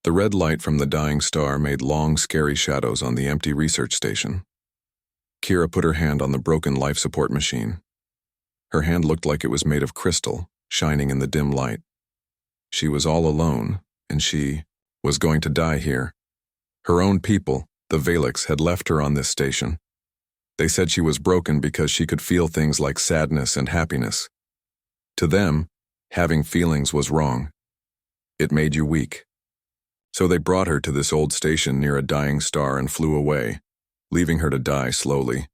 The red light from the dying star made long, scary shadows on the empty research station. Kira put her hand on the broken life support machine. Her hand looked like it was made of crystal, shining in the dim light. She was all alone, and she was going to die here. Her own people, the Valix, had left her on this station. They said she was broken because she could feel things like sadness and happiness. To them, having feelings was wrong. It made you weak. So they brought her to this old station near a dying star and flew away, leaving her to die slowly.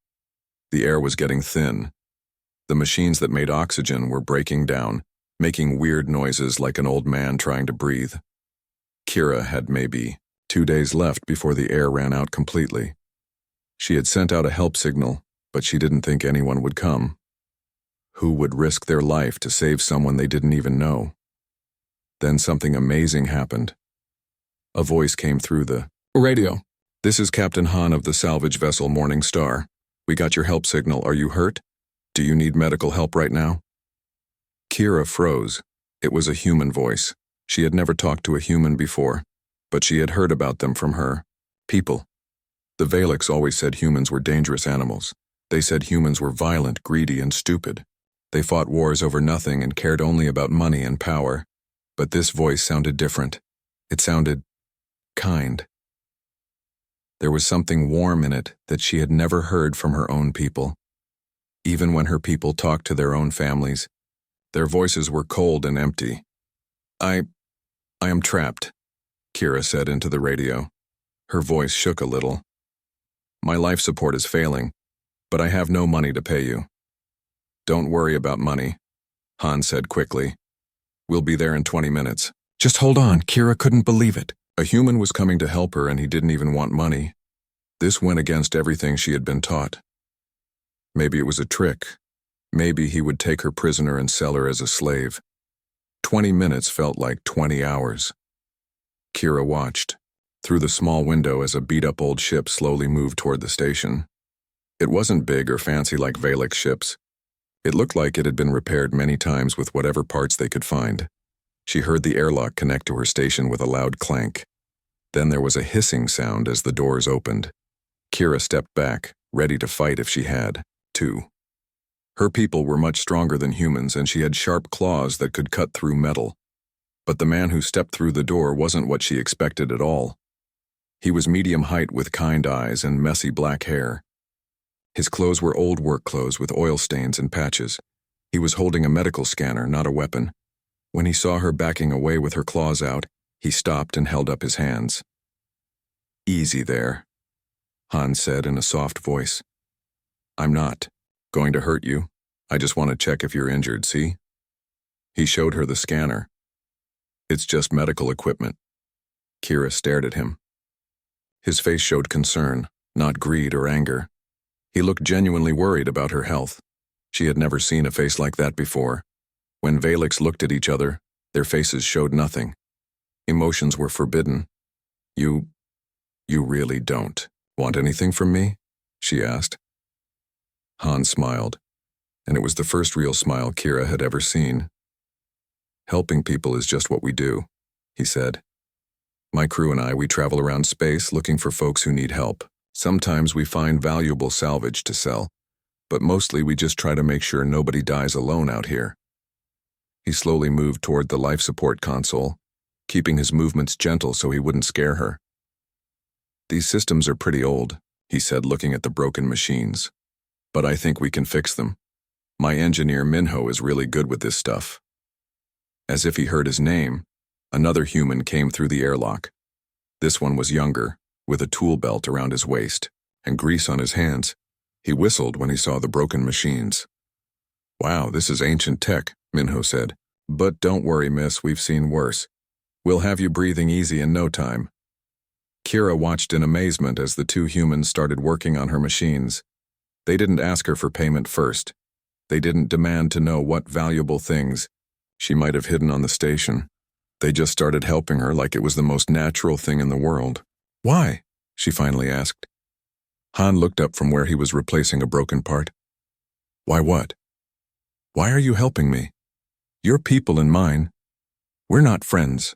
The air was getting thin. The machines that made oxygen were breaking down, making weird noises like an old man trying to breathe. Kira had maybe 2 days left before the air ran out completely. She had sent out a help signal, but she didn't think anyone would come. Who would risk their life to save someone they didn't even know? Then something amazing happened. A voice came through the radio. "This is Captain Han of the salvage vessel Morning Star. We got your help signal. Are you hurt? Do you need medical help right now?" Kira froze. It was a human voice. She had never talked to a human before, but she had heard about them from her people. The Valix always said humans were dangerous animals. They said humans were violent, greedy, and stupid. They fought wars over nothing and cared only about money and power. But this voice sounded different. It sounded kind. There was something warm in it that she had never heard from her own people. Even when her people talked to their own families, their voices were cold and empty. I am trapped," Kira said into the radio. Her voice shook a little. "My life support is failing, but I have no money to pay you." "Don't worry about money," Han said quickly. "We'll be there in 20 minutes. Just hold on." Kira couldn't believe it. A human was coming to help her and he didn't even want money. This went against everything she had been taught. Maybe it was a trick. Maybe he would take her prisoner and sell her as a slave. 20 minutes felt like 20 hours. Kira watched through the small window as a beat-up old ship slowly moved toward the station. It wasn't big or fancy like Valix ships. It looked like it had been repaired many times with whatever parts they could find. She heard the airlock connect to her station with a loud clank. Then there was a hissing sound as the doors opened. Kira stepped back, ready to fight if she had to. Her people were much stronger than humans, and she had sharp claws that could cut through metal. But the man who stepped through the door wasn't what she expected at all. He was medium height with kind eyes and messy black hair. His clothes were old work clothes with oil stains and patches. He was holding a medical scanner, not a weapon. When he saw her backing away with her claws out, he stopped and held up his hands. "Easy there," Han said in a soft voice. "I'm not going to hurt you. I just want to check if you're injured, see?" He showed her the scanner. "It's just medical equipment." Kira stared at him. His face showed concern, not greed or anger. He looked genuinely worried about her health. She had never seen a face like that before. When Valix looked at each other, their faces showed nothing. Emotions were forbidden. You really don't want anything from me?" she asked. Han smiled, and it was the first real smile Kira had ever seen. "Helping people is just what we do," he said. "My crew and I, we travel around space looking for folks who need help. Sometimes we find valuable salvage to sell, but mostly we just try to make sure nobody dies alone out here." He slowly moved toward the life support console, keeping his movements gentle so he wouldn't scare her. "These systems are pretty old," he said, looking at the broken machines. "But I think we can fix them. My engineer Minho is really good with this stuff." As if he heard his name, another human came through the airlock. This one was younger, with a tool belt around his waist and grease on his hands. He whistled when he saw the broken machines. "Wow, this is ancient tech," Minho said. "But don't worry, miss, we've seen worse. We'll have you breathing easy in no time." Kira watched in amazement as the two humans started working on her machines. They didn't ask her for payment first. They didn't demand to know what valuable things she might have hidden on the station. They just started helping her like it was the most natural thing in the world. "Why?" she finally asked. Han looked up from where he was replacing a broken part. "Why what? Why are you helping me? Your people and mine. We're not friends."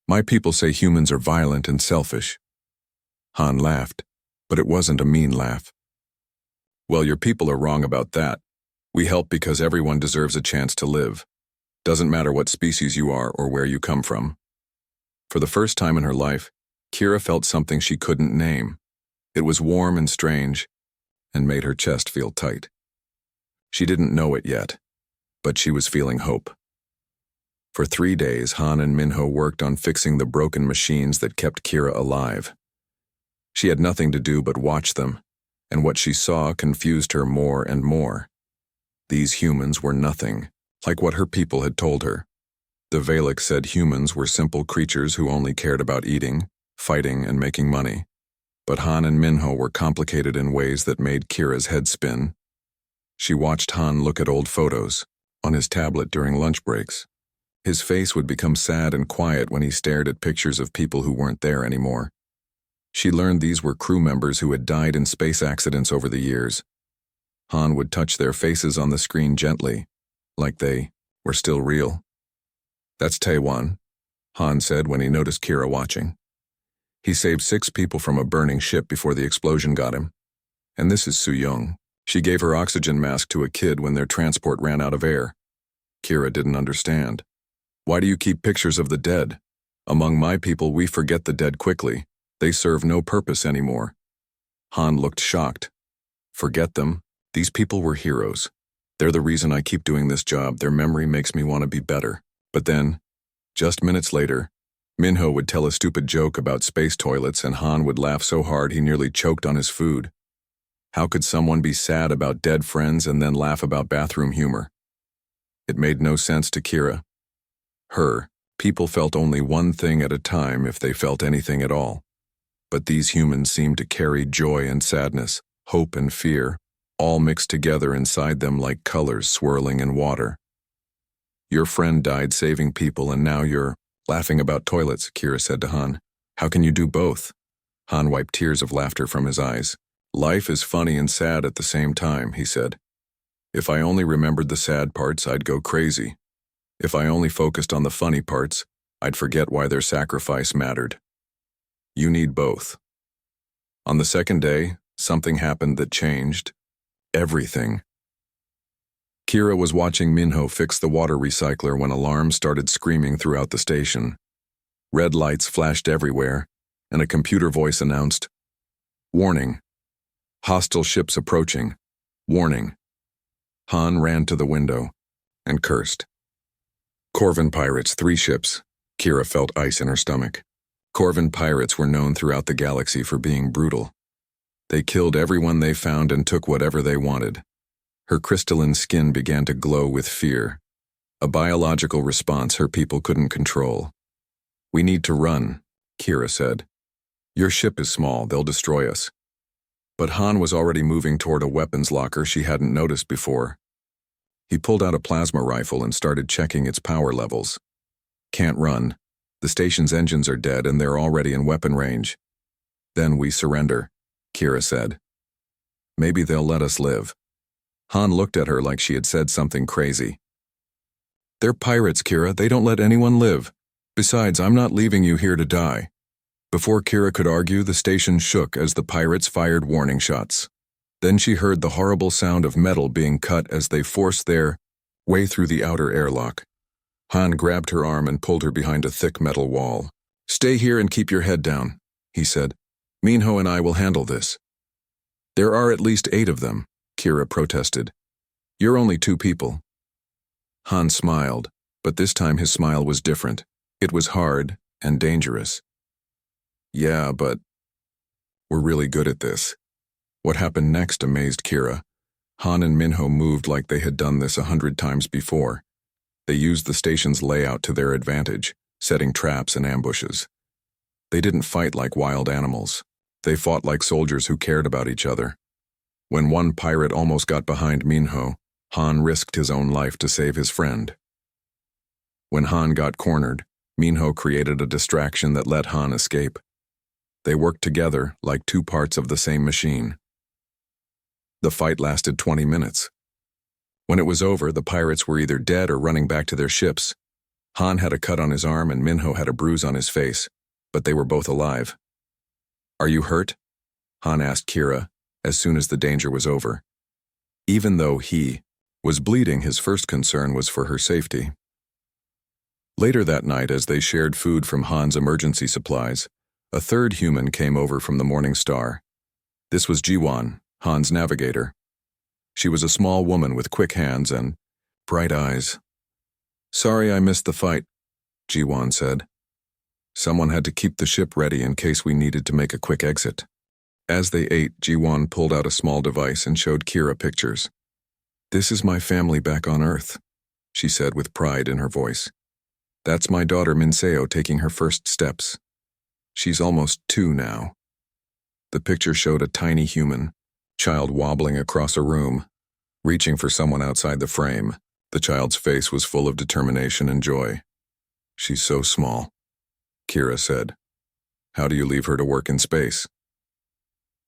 My people say humans are violent and selfish. Han laughed, but it wasn't a mean laugh. Well, your people are wrong about that. We help because everyone deserves a chance to live. Doesn't matter what species you are or where you come from. For the first time in her life, Kira felt something she couldn't name. It was warm and strange, and made her chest feel tight. She didn't know it yet, but she was feeling hope. For 3 days, Han and Minho worked on fixing the broken machines that kept Kira alive. She had nothing to do but watch them, and what she saw confused her more and more. These humans were nothing, like what her people had told her. The Valak said humans were simple creatures who only cared about eating, fighting, and making money. But Han and Minho were complicated in ways that made Kira's head spin. She watched Han look at old photos on his tablet during lunch breaks. His face would become sad and quiet when he stared at pictures of people who weren't there anymore. She learned these were crew members who had died in space accidents over the years. Han would touch their faces on the screen gently, like they were still real. "That's Taiwan," Han said when he noticed Kira watching. "He saved 6 people from a burning ship before the explosion got him. And this is Su-young. She gave her oxygen mask to a kid when their transport ran out of air." Kira didn't understand. "Why do you keep pictures of the dead? Among my people, we forget the dead quickly. They serve no purpose anymore." Han looked shocked. "Forget them? These people were heroes. They're the reason I keep doing this job. Their memory makes me want to be better." But then, just minutes later, Minho would tell a stupid joke about space toilets and Han would laugh so hard he nearly choked on his food. How could someone be sad about dead friends and then laugh about bathroom humor? It made no sense to Kira. Her people felt only one thing at a time if they felt anything at all. But these humans seemed to carry joy and sadness, hope and fear, all mixed together inside them like colors swirling in water. "Your friend died saving people and now you're laughing about toilets," Kira said to Han. "How can you do both?" Han wiped tears of laughter from his eyes. "Life is funny and sad at the same time," he said. "If I only remembered the sad parts, I'd go crazy. If I only focused on the funny parts, I'd forget why their sacrifice mattered. You need both." On the second day, something happened that changed everything. Kira was watching Minho fix the water recycler when alarms started screaming throughout the station. Red lights flashed everywhere, and a computer voice announced, "Warning. Hostile ships approaching. Warning." Han ran to the window and cursed. Corvin pirates, 3 ships. Kira felt ice in her stomach. Corvin pirates were known throughout the galaxy for being brutal. They killed everyone they found and took whatever they wanted. Her crystalline skin began to glow with fear, a biological response her people couldn't control. "We need to run," Kira said. "Your ship is small, they'll destroy us." But Han was already moving toward a weapons locker she hadn't noticed before. He pulled out a plasma rifle and started checking its power levels. "Can't run. The station's engines are dead and they're already in weapon range." "Then we surrender," Kira said. "Maybe they'll let us live." Han looked at her like she had said something crazy. "They're pirates, Kira. They don't let anyone live. Besides, I'm not leaving you here to die." Before Kira could argue, the station shook as the pirates fired warning shots. Then she heard the horrible sound of metal being cut as they forced their way through the outer airlock. Han grabbed her arm and pulled her behind a thick metal wall. "Stay here and keep your head down," he said. "Minho and I will handle this." "There are at least 8 of them," Kira protested. "You're only 2 people." Han smiled, but this time his smile was different. It was hard and dangerous. "Yeah, but we're really good at this." What happened next amazed Kira. Han and Minho moved like they had done this 100 times before. They used the station's layout to their advantage, setting traps and ambushes. They didn't fight like wild animals. They fought like soldiers who cared about each other. When one pirate almost got behind Minho, Han risked his own life to save his friend. When Han got cornered, Minho created a distraction that let Han escape. They worked together like 2 parts of the same machine. The fight lasted 20 minutes. When it was over, the pirates were either dead or running back to their ships. Han had a cut on his arm and Minho had a bruise on his face, but they were both alive. "Are you hurt?" Han asked Kira as soon as the danger was over. Even though he was bleeding, his first concern was for her safety. Later that night, as they shared food from Han's emergency supplies, a third human came over from the Morning Star. This was Jiwan, Han's navigator. She was a small woman with quick hands and bright eyes. "Sorry I missed the fight," Jiwan said. "Someone had to keep the ship ready in case we needed to make a quick exit." As they ate, Jiwan pulled out a small device and showed Kira pictures. "This is my family back on Earth," she said with pride in her voice. "That's my daughter Minseo taking her first steps. She's almost 2 now." The picture showed a tiny human child wobbling across a room, reaching for someone outside the frame. The child's face was full of determination and joy. "She's so small," Kira said. "How do you leave her to work in space?"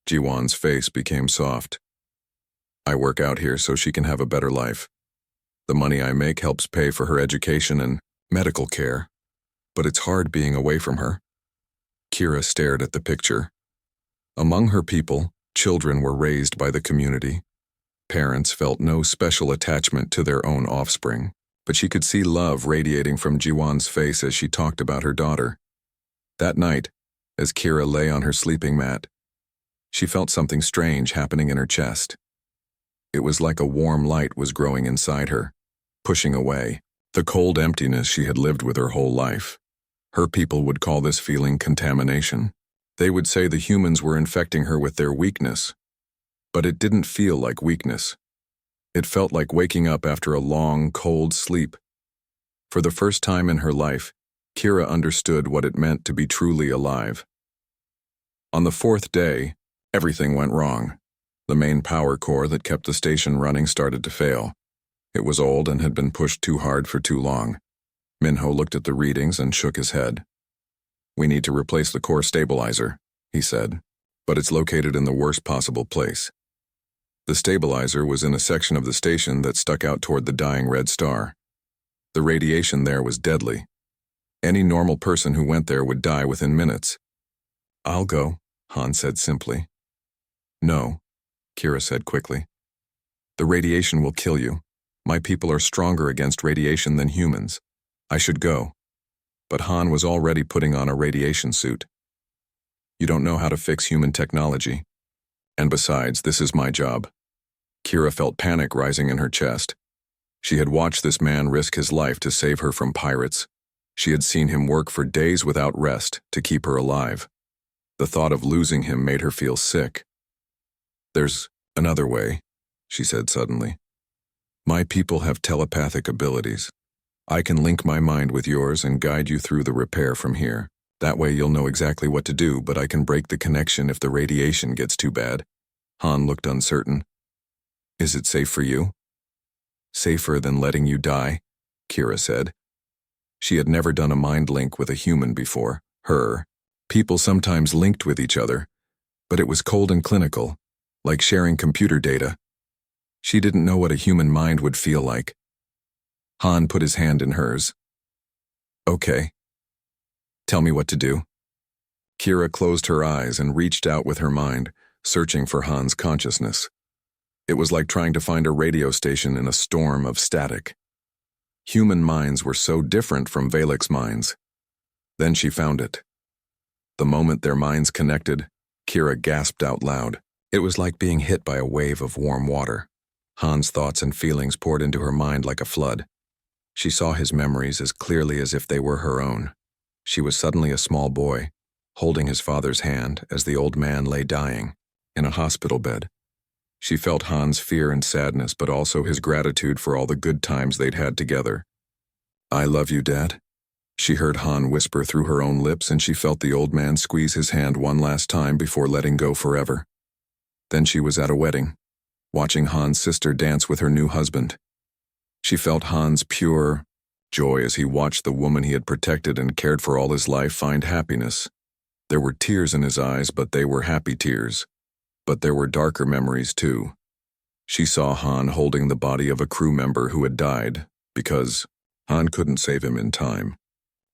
Jiwan's face became soft. "I work out here so she can have a better life. The money I make helps pay for her education and medical care, but it's hard being away from her." Kira stared at the picture. Among her people, children were raised by the community. Parents felt no special attachment to their own offspring, but she could see love radiating from Jiwan's face as she talked about her daughter. That night, as Kira lay on her sleeping mat, she felt something strange happening in her chest. It was like a warm light was growing inside her, pushing away the cold emptiness she had lived with her whole life. Her people would call this feeling contamination. They would say the humans were infecting her with their weakness. But it didn't feel like weakness. It felt like waking up after a long, cold sleep. For the first time in her life, Kira understood what it meant to be truly alive. On the 4th day, everything went wrong. The main power core that kept the station running started to fail. It was old and had been pushed too hard for too long. Minho looked at the readings and shook his head. "We need to replace the core stabilizer," he said, "but it's located in the worst possible place." The stabilizer was in a section of the station that stuck out toward the dying red star. The radiation there was deadly. Any normal person who went there would die within minutes. "I'll go," Han said simply. "No," Kira said quickly. "The radiation will kill you. My people are stronger against radiation than humans. I should go." But Han was already putting on a radiation suit. "You don't know how to fix human technology. And besides, this is my job." Kira felt panic rising in her chest. She had watched this man risk his life to save her from pirates. She had seen him work for days without rest to keep her alive. The thought of losing him made her feel sick. "There's another way," she said suddenly. "My people have telepathic abilities. I can link my mind with yours and guide you through the repair from here. That way you'll know exactly what to do, but I can break the connection if the radiation gets too bad." Han looked uncertain. "Is it safe for you?" "Safer than letting you die," Kira said. She had never done a mind link with a human before. People sometimes linked with each other, but it was cold and clinical, like sharing computer data. She didn't know what a human mind would feel like. Han put his hand in hers. "Okay. Tell me what to do." Kira closed her eyes and reached out with her mind, searching for Han's consciousness. It was like trying to find a radio station in a storm of static. Human minds were so different from Valek's minds. Then she found it. The moment their minds connected, Kira gasped out loud. It was like being hit by a wave of warm water. Han's thoughts and feelings poured into her mind like a flood. She saw his memories as clearly as if they were her own. She was suddenly a small boy, holding his father's hand as the old man lay dying in a hospital bed. She felt Han's fear and sadness, but also his gratitude for all the good times they'd had together. "I love you, Dad." She heard Han whisper through her own lips, and she felt the old man squeeze his hand one last time before letting go forever. Then she was at a wedding, watching Han's sister dance with her new husband. She felt Han's pure joy as he watched the woman he had protected and cared for all his life find happiness. There were tears in his eyes, but they were happy tears. But there were darker memories too. She saw Han holding the body of a crew member who had died because Han couldn't save him in time.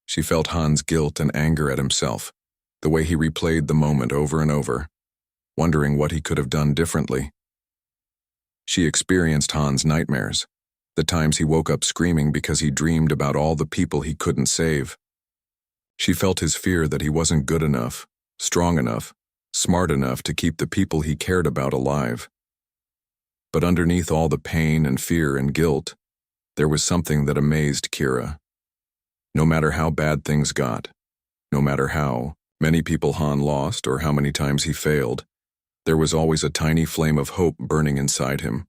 She felt Han's guilt and anger at himself, the way he replayed the moment over and over, wondering what he could have done differently. She experienced Han's nightmares, the times he woke up screaming because he dreamed about all the people he couldn't save. She felt his fear that he wasn't good enough, strong enough, smart enough to keep the people he cared about alive. But underneath all the pain and fear and guilt, there was something that amazed Kira. No matter how bad things got, no matter how many people Han lost or how many times he failed, there was always a tiny flame of hope burning inside him.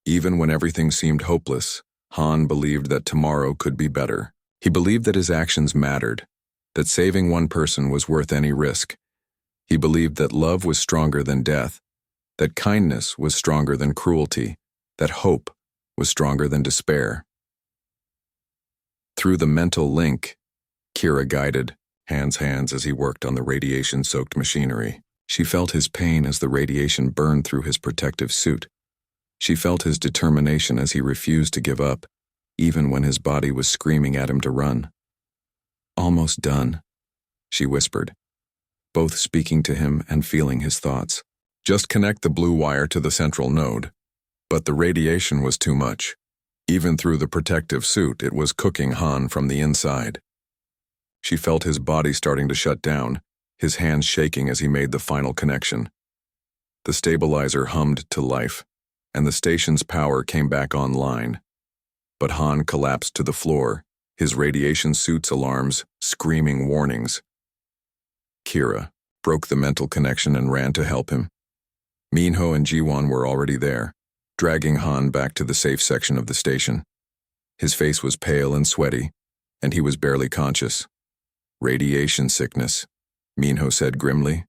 Even when everything seemed hopeless, Han believed that tomorrow could be better. He believed that his actions mattered, that saving one person was worth any risk. He believed that love was stronger than death, that kindness was stronger than cruelty, that hope was stronger than despair. Through the mental link, Kira guided Han's hands as he worked on the radiation-soaked machinery. She felt his pain as the radiation burned through his protective suit. She felt his determination as he refused to give up, even when his body was screaming at him to run. "Almost done," she whispered, both speaking to him and feeling his thoughts. Just connect the blue wire to the central node. But the radiation was too much. Even through the protective suit, it was cooking Han from the inside. She felt his body starting to shut down, his hands shaking as he made the final connection. The stabilizer hummed to life, and the station's power came back online. But Han collapsed to the floor, his radiation suit's alarms screaming warnings. Kira broke the mental connection and ran to help him. Minho and Jiwon were already there, dragging Han back to the safe section of the station. His face was pale and sweaty, and he was barely conscious. "Radiation sickness," Minho said grimly.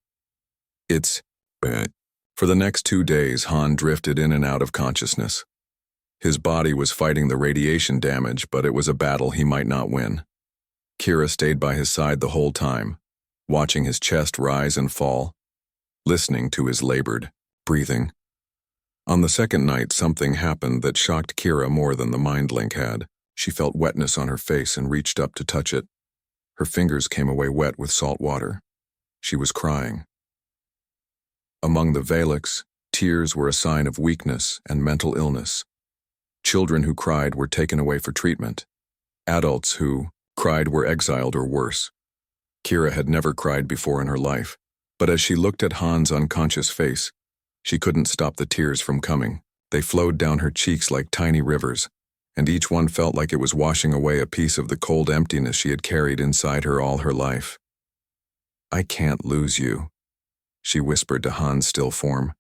"It's bad." For the next 2 days, Han drifted in and out of consciousness. His body was fighting the radiation damage, but it was a battle he might not win. Kira stayed by his side the whole time, watching his chest rise and fall, listening to his labored breathing. On the second night, something happened that shocked Kira more than the mind link had. She felt wetness on her face and reached up to touch it. Her fingers came away wet with salt water. She was crying. Among the Valaks, tears were a sign of weakness and mental illness. Children who cried were taken away for treatment. Adults who cried were exiled or worse. Kira had never cried before in her life, but as she looked at Han's unconscious face, she couldn't stop the tears from coming. They flowed down her cheeks like tiny rivers, and each one felt like it was washing away a piece of the cold emptiness she had carried inside her all her life. "I can't lose you," she whispered to Han's still form.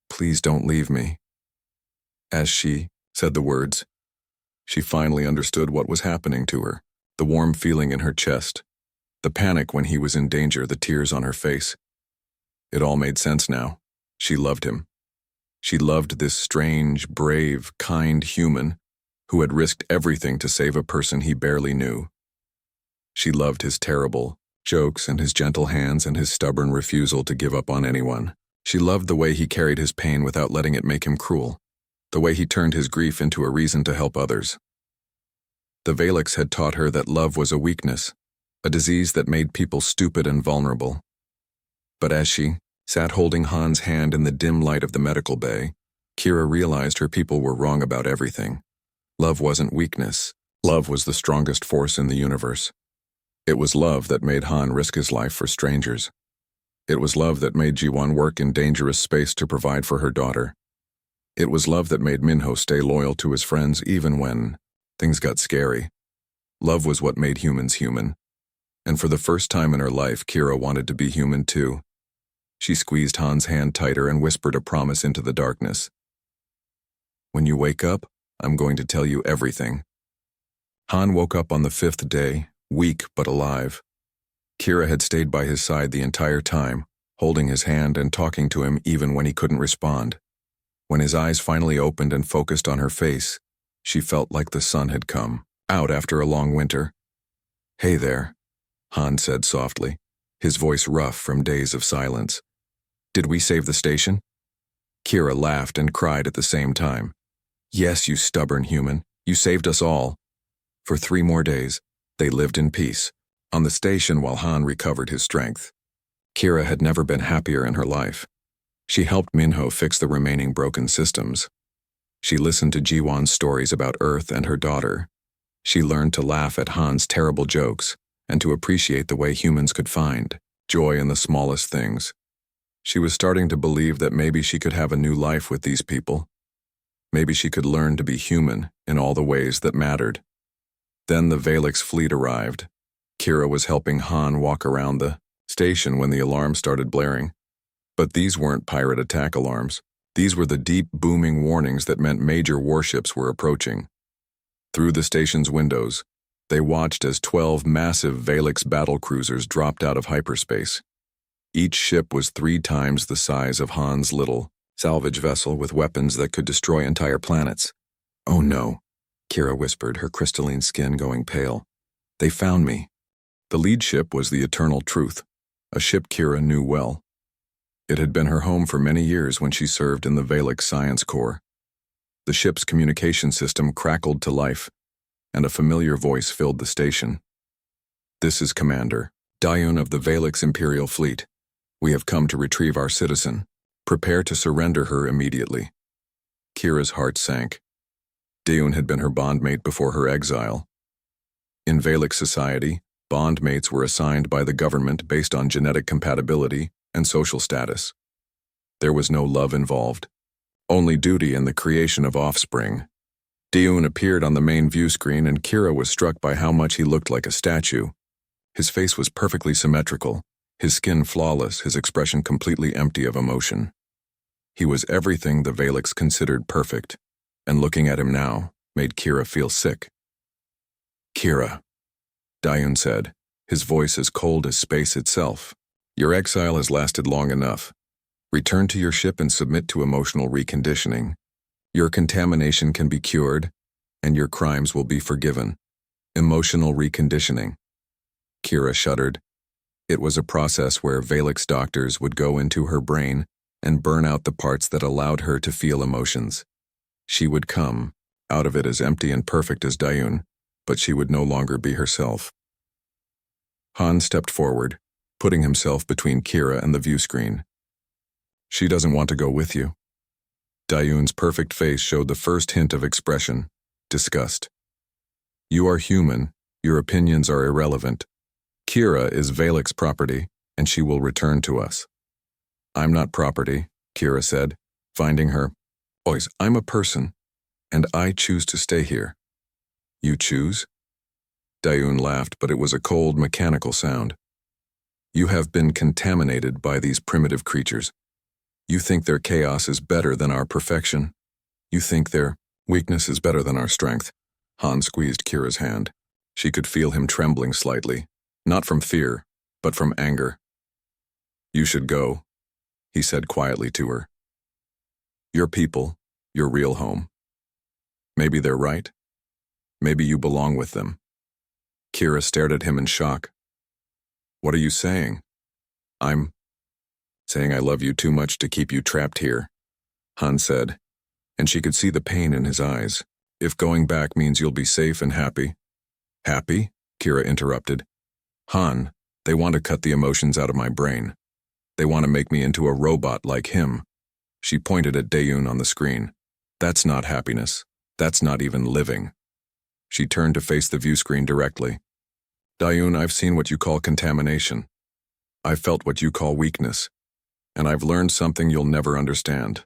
"Please don't leave me." As she said the words, she finally understood what was happening to her, the warm feeling in her chest, the panic when he was in danger, the tears on her face. It all made sense now. She loved him. She loved this strange, brave, kind human who had risked everything to save a person he barely knew. She loved his terrible jokes and his gentle hands and his stubborn refusal to give up on anyone. She loved the way he carried his pain without letting it make him cruel, the way he turned his grief into a reason to help others. The Valaks had taught her that love was a weakness, a disease that made people stupid and vulnerable. But as she sat holding Han's hand in the dim light of the medical bay, Kira realized her people were wrong about everything. Love wasn't weakness. Love was the strongest force in the universe. It was love that made Han risk his life for strangers. It was love that made Jiwon work in dangerous space to provide for her daughter. It was love that made Minho stay loyal to his friends even when things got scary. Love was what made humans human. And for the first time in her life, Kira wanted to be human too. She squeezed Han's hand tighter and whispered a promise into the darkness. "When you wake up, I'm going to tell you everything." Han woke up on the 5th day, weak but alive. Kira had stayed by his side the entire time, holding his hand and talking to him even when he couldn't respond. When his eyes finally opened and focused on her face, she felt like the sun had come out after a long winter. "Hey there," Han said softly, his voice rough from days of silence. "Did we save the station?" Kira laughed and cried at the same time. "Yes, you stubborn human. You saved us all." For 3 more days, they lived in peace, on the station while Han recovered his strength. Kira had never been happier in her life. She helped Minho fix the remaining broken systems. She listened to Jiwon's stories about Earth and her daughter. She learned to laugh at Han's terrible jokes and to appreciate the way humans could find joy in the smallest things. She was starting to believe that maybe she could have a new life with these people. Maybe she could learn to be human in all the ways that mattered. Then the Valix fleet arrived. Kira was helping Han walk around the station when the alarm started blaring. But these weren't pirate attack alarms. These were the deep, booming warnings that meant major warships were approaching. Through the station's windows, they watched as 12 massive Valix battlecruisers dropped out of hyperspace. Each ship was 3 times the size of Han's little salvage vessel with weapons that could destroy entire planets. "Oh no," Kira whispered, her crystalline skin going pale. "They found me." The lead ship was the Eternal Truth, a ship Kira knew well. It had been her home for many years when she served in the Valix Science Corps. The ship's communication system crackled to life, and a familiar voice filled the station. "This is Commander Dayun of the Valix Imperial Fleet. We have come to retrieve our citizen. Prepare to surrender her immediately." Kira's heart sank. Dayun had been her bondmate before her exile. In Valix society, bondmates were assigned by the government based on genetic compatibility and social status. There was no love involved, only duty and the creation of offspring. Dayun appeared on the main view screen, and Kira was struck by how much he looked like a statue. His face was perfectly symmetrical, his skin flawless, his expression completely empty of emotion. He was everything the Valix considered perfect, and looking at him now made Kira feel sick. "Kira," Dayun said, his voice as cold as space itself. "Your exile has lasted long enough. Return to your ship and submit to emotional reconditioning. Your contamination can be cured, and your crimes will be forgiven." Emotional reconditioning. Kira shuddered. It was a process where Valix doctors would go into her brain and burn out the parts that allowed her to feel emotions. She would come out of it as empty and perfect as Dayun, but she would no longer be herself. Han stepped forward, putting himself between Kira and the view screen. "She doesn't want to go with you." Dayun's perfect face showed the first hint of expression, disgust. "You are human. Your opinions are irrelevant. Kira is Valix property, and she will return to us." "I'm not property," Kira said, finding her. "Boys, I'm a person, and I choose to stay here." "You choose?" Dayun laughed, but it was a cold, mechanical sound. "You have been contaminated by these primitive creatures. You think their chaos is better than our perfection. You think their weakness is better than our strength." Han squeezed Kira's hand. She could feel him trembling slightly, not from fear, but from anger. "You should go," he said quietly to her. "Your people, your real home. Maybe they're right. Maybe you belong with them." Kira stared at him in shock. "What are you saying?" "I'm saying I love you too much to keep you trapped here," Han said, and she could see the pain in his eyes. "If going back means you'll be safe and happy." "Happy?" Kira interrupted. "Han, they want to cut the emotions out of my brain. They want to make me into a robot like him." She pointed at Dayun on the screen. "That's not happiness. That's not even living." She turned to face the view screen directly. "Dayun, I've seen what you call contamination. I've felt what you call weakness. And I've learned something you'll never understand."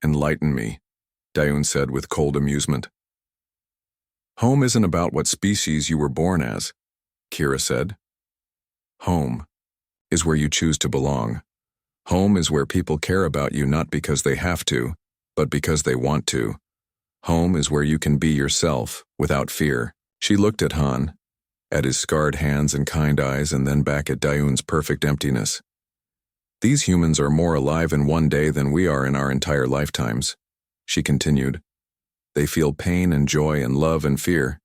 "Enlighten me," Dayun said with cold amusement. "Home isn't about what species you were born as," Kira said. "Home is where you choose to belong. Home is where people care about you not because they have to, but because they want to. Home is where you can be yourself without fear." She looked at Han, at his scarred hands and kind eyes, and then back at Dayun's perfect emptiness. "These humans are more alive in one day than we are in our entire lifetimes," she continued. "They feel pain and joy and love and fear,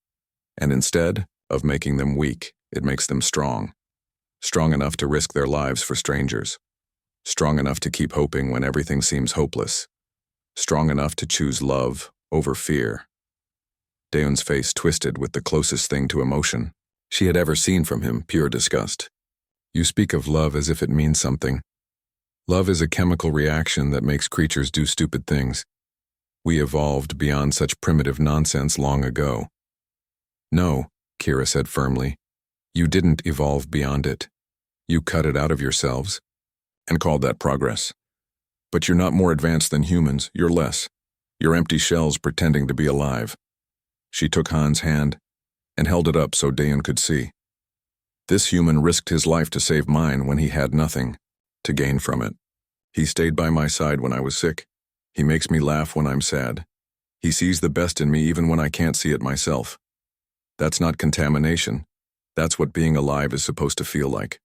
and instead of making them weak, it makes them strong. Strong enough to risk their lives for strangers. Strong enough to keep hoping when everything seems hopeless. Strong enough to choose love over fear." Daeun's face twisted with the closest thing to emotion she had ever seen from him, pure disgust. You speak of love as if it means something. Love is a chemical reaction that makes creatures do stupid things. We evolved beyond such primitive nonsense long ago. No, Kira said firmly. You didn't evolve beyond it. You cut it out of yourselves and called that progress. But you're not more advanced than humans, you're less. You're empty shells pretending to be alive. She took Han's hand and held it up so Daeun could see. This human risked his life to save mine when he had nothing to gain from it. He stayed by my side when I was sick. He makes me laugh when I'm sad. He sees the best in me even when I can't see it myself. That's not contamination. That's what being alive is supposed to feel like.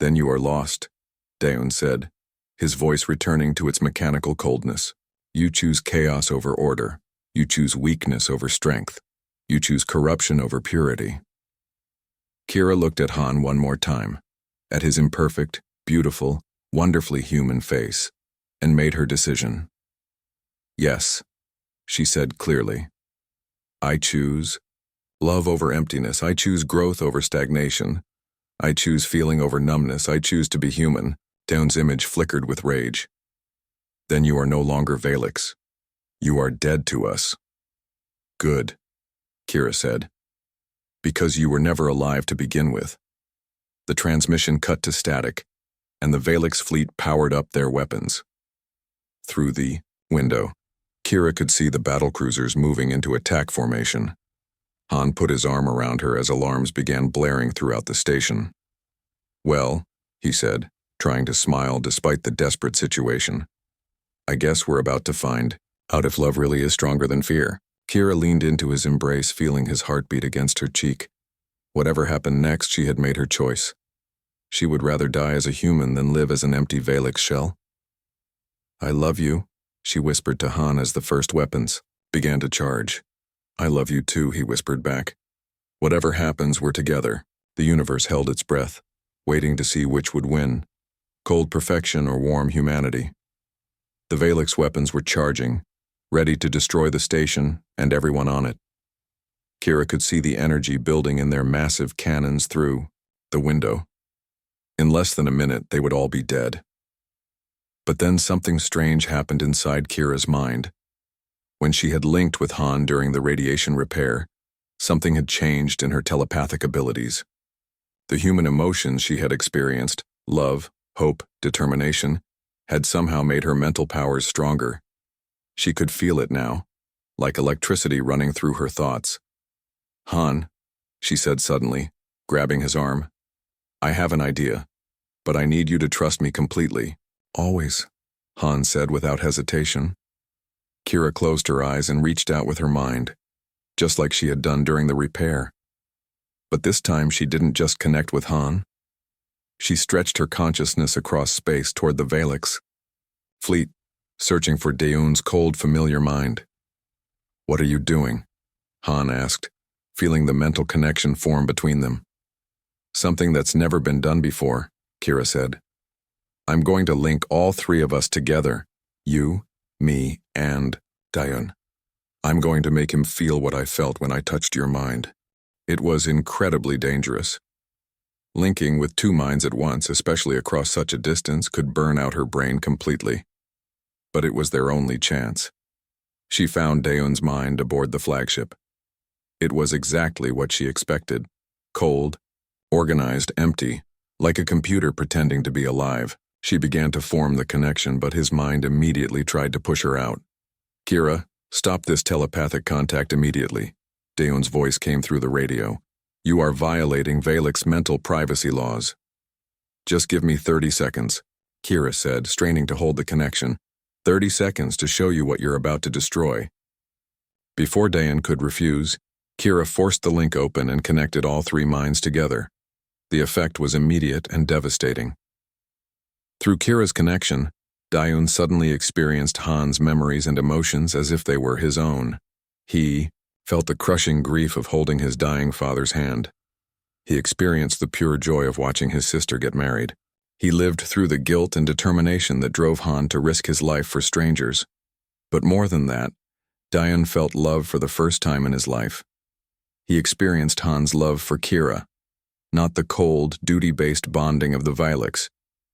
Then you are lost, Daeun said, his voice returning to its mechanical coldness. You choose chaos over order. You choose weakness over strength. You choose corruption over purity. Kira looked at Han one more time, at his imperfect, beautiful, wonderfully human face, and made her decision. Yes, she said clearly. I choose love over emptiness. I choose growth over stagnation. I choose feeling over numbness. I choose to be human. Daeun's image flickered with rage. Then you are no longer Valix. You are dead to us. Good, Kira said. Because you were never alive to begin with. The transmission cut to static, and the Valix fleet powered up their weapons. Through the window, Kira could see the battlecruisers moving into attack formation. Han put his arm around her as alarms began blaring throughout the station. Well, he said, trying to smile despite the desperate situation. I guess we're about to find out if love really is stronger than fear. Kira leaned into his embrace, feeling his heartbeat against her cheek. Whatever happened next, she had made her choice. She would rather die as a human than live as an empty Valix shell. I love you, she whispered to Han as the first weapons began to charge. I love you too, he whispered back. Whatever happens, we're together. The universe held its breath, waiting to see which would win, cold perfection or warm humanity. The Valix weapons were charging, ready to destroy the station and everyone on it. Kira could see the energy building in their massive cannons through the window. In less than a minute, they would all be dead. But then something strange happened inside Kira's mind. When she had linked with Han during the radiation repair, something had changed in her telepathic abilities. The human emotions she had experienced, love, hope, determination, had somehow made her mental powers stronger. She could feel it now, like electricity running through her thoughts. Han, she said suddenly, grabbing his arm. I have an idea, but I need you to trust me completely. Always, Han said without hesitation. Kira closed her eyes and reached out with her mind, just like she had done during the repair. But this time she didn't just connect with Han. She stretched her consciousness across space toward the Valix fleet, searching for Daeun's cold, familiar mind. What are you doing? Han asked, feeling the mental connection form between them. Something that's never been done before, Kira said. I'm going to link all three of us together, you, me, and Daeun. I'm going to make him feel what I felt when I touched your mind. It was incredibly dangerous. Linking with two minds at once, especially across such a distance, could burn out her brain completely. But it was their only chance. She found Daeun's mind aboard the flagship. It was exactly what she expected. Cold, organized, empty, like a computer pretending to be alive. She began to form the connection, but his mind immediately tried to push her out. Kira, stop this telepathic contact immediately. Daeun's voice came through the radio. You are violating Valix mental privacy laws. Just give me 30 seconds, Kira said, straining to hold the connection. 30 seconds to show you what you're about to destroy. Before Daeun could refuse, Kira forced the link open and connected all three minds together. The effect was immediate and devastating. Through Kira's connection, Daeun suddenly experienced Han's memories and emotions as if they were his own. He felt the crushing grief of holding his dying father's hand. He experienced the pure joy of watching his sister get married. He lived through the guilt and determination that drove Han to risk his life for strangers. But more than that, Dion felt love for the first time in his life. He experienced Han's love for Kira, not the cold, duty-based bonding of the Vilex,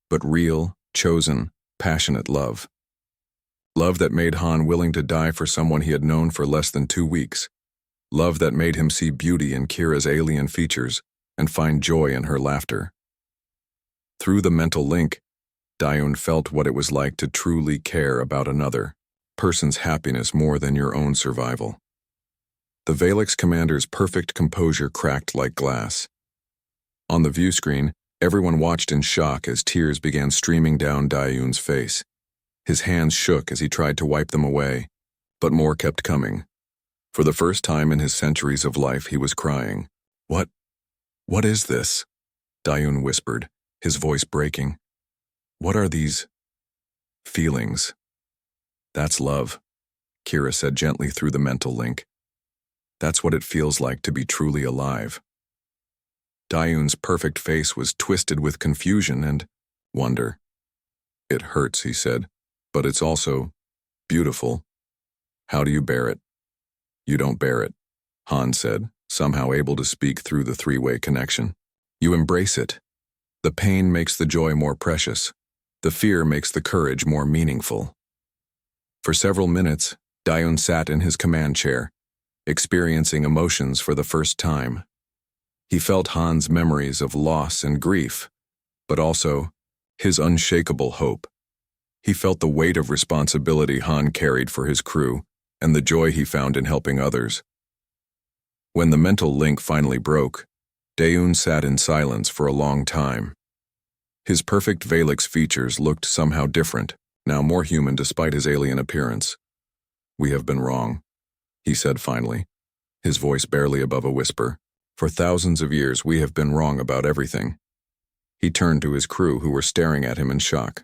but real, chosen, passionate love. Love that made Han willing to die for someone he had known for less than 2 weeks. Love that made him see beauty in Kira's alien features and find joy in her laughter. Through the mental link, Dion felt what it was like to truly care about another person's happiness more than your own survival. The Valix commander's perfect composure cracked like glass. On the view screen, everyone watched in shock as tears began streaming down Dion's face. His hands shook as he tried to wipe them away, but more kept coming. For the first time in his centuries of life, he was crying. What is this? Dion whispered, his voice breaking. What are these feelings? That's love, Kira said gently through the mental link. That's what it feels like to be truly alive. Dion's perfect face was twisted with confusion and wonder. It hurts, he said, but it's also beautiful. How do you bear it? You don't bear it, Han said, somehow able to speak through the three-way connection. You embrace it. The pain makes the joy more precious. The fear makes the courage more meaningful. For several minutes, Dion sat in his command chair, experiencing emotions for the first time. He felt Han's memories of loss and grief, but also his unshakable hope. He felt the weight of responsibility Han carried for his crew and the joy he found in helping others. When the mental link finally broke, Dion sat in silence for a long time. His perfect Valix features looked somehow different, now more human despite his alien appearance. We have been wrong, he said finally, his voice barely above a whisper. For thousands of years, we have been wrong about everything. He turned to his crew who were staring at him in shock.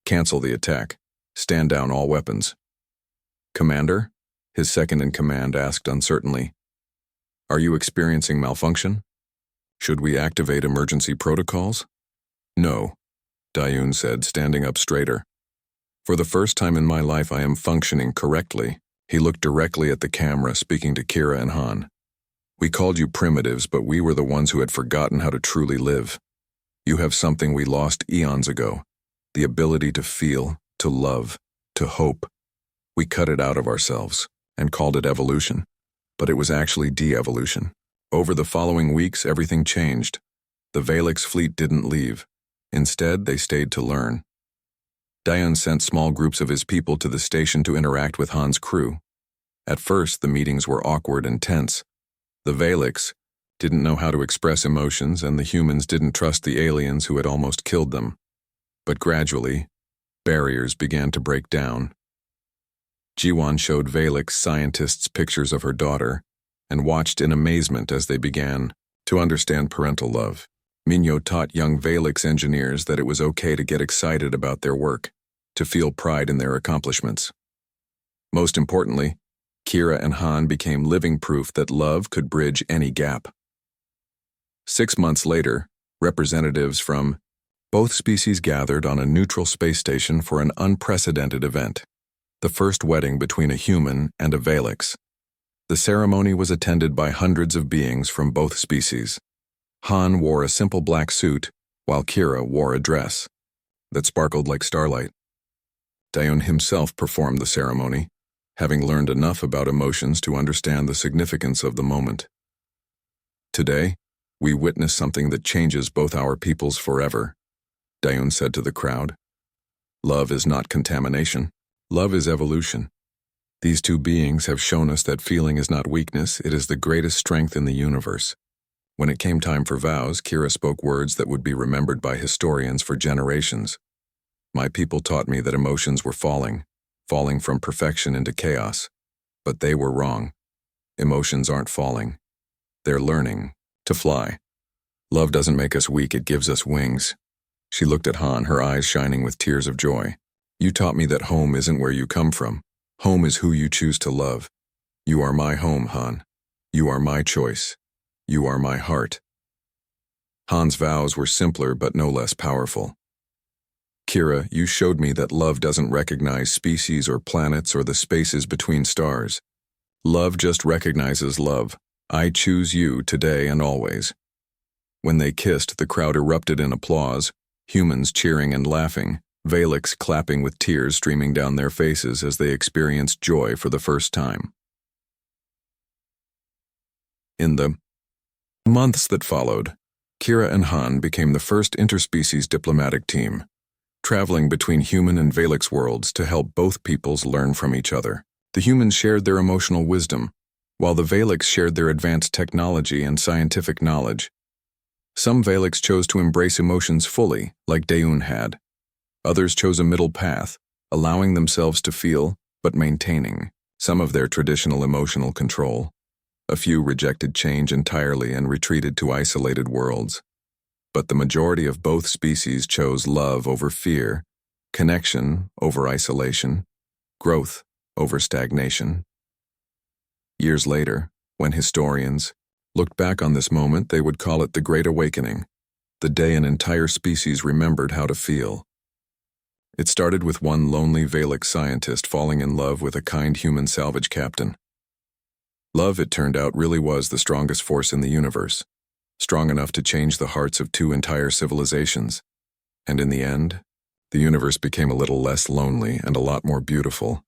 Cancel the attack. Stand down all weapons. Commander? His second-in-command asked uncertainly. Are you experiencing malfunction? Should we activate emergency protocols? No, Dion said, standing up straighter. For the first time in my life, I am functioning correctly. He looked directly at the camera, speaking to Kira and Han. We called you primitives, but we were the ones who had forgotten how to truly live. You have something we lost eons ago, the ability to feel, to love, to hope. We cut it out of ourselves and called it evolution, but it was actually de-evolution. Over the following weeks, everything changed. The Valix fleet didn't leave. Instead, they stayed to learn. Dion sent small groups of his people to the station to interact with Han's crew. At first, the meetings were awkward and tense. The Valix didn't know how to express emotions, and the humans didn't trust the aliens who had almost killed them. But gradually, barriers began to break down. Jiwan showed Valix scientists pictures of her daughter and watched in amazement as they began to understand parental love. Minyo taught young Valix engineers that it was okay to get excited about their work, to feel pride in their accomplishments. Most importantly, Kira and Han became living proof that love could bridge any gap. 6 months later, representatives from both species gathered on a neutral space station for an unprecedented event, the first wedding between a human and a Valix. The ceremony was attended by hundreds of beings from both species. Han wore a simple black suit, while Kira wore a dress that sparkled like starlight. Dion himself performed the ceremony, having learned enough about emotions to understand the significance of the moment. Today, we witness something that changes both our peoples forever, Dion said to the crowd. Love is not contamination. Love is evolution. These two beings have shown us that feeling is not weakness, it is the greatest strength in the universe. When it came time for vows, Kira spoke words that would be remembered by historians for generations. My people taught me that emotions were falling from perfection into chaos. But they were wrong. Emotions aren't falling. They're learning to fly. Love doesn't make us weak, it gives us wings. She looked at Han, her eyes shining with tears of joy. You taught me that home isn't where you come from. Home is who you choose to love. You are my home, Han. You are my choice. You are my heart. Han's vows were simpler but no less powerful. Kira, you showed me that love doesn't recognize species or planets or the spaces between stars. Love just recognizes love. I choose you today and always. When they kissed, the crowd erupted in applause, humans cheering and laughing, Valix clapping with tears streaming down their faces as they experienced joy for the first time. In the months that followed, Kira and Han became the first interspecies diplomatic team, traveling between human and Valix worlds to help both peoples learn from each other. The humans shared their emotional wisdom, while the Valix shared their advanced technology and scientific knowledge. Some Valix chose to embrace emotions fully, like Daeun had. Others chose a middle path, allowing themselves to feel, but maintaining, some of their traditional emotional control. A few rejected change entirely and retreated to isolated worlds. But the majority of both species chose love over fear, connection over isolation, growth over stagnation. Years later, when historians looked back on this moment, they would call it the Great Awakening, the day an entire species remembered how to feel. It started with one lonely Valix scientist falling in love with a kind human salvage captain. Love, it turned out, really was the strongest force in the universe, strong enough to change the hearts of two entire civilizations. And in the end, the universe became a little less lonely and a lot more beautiful.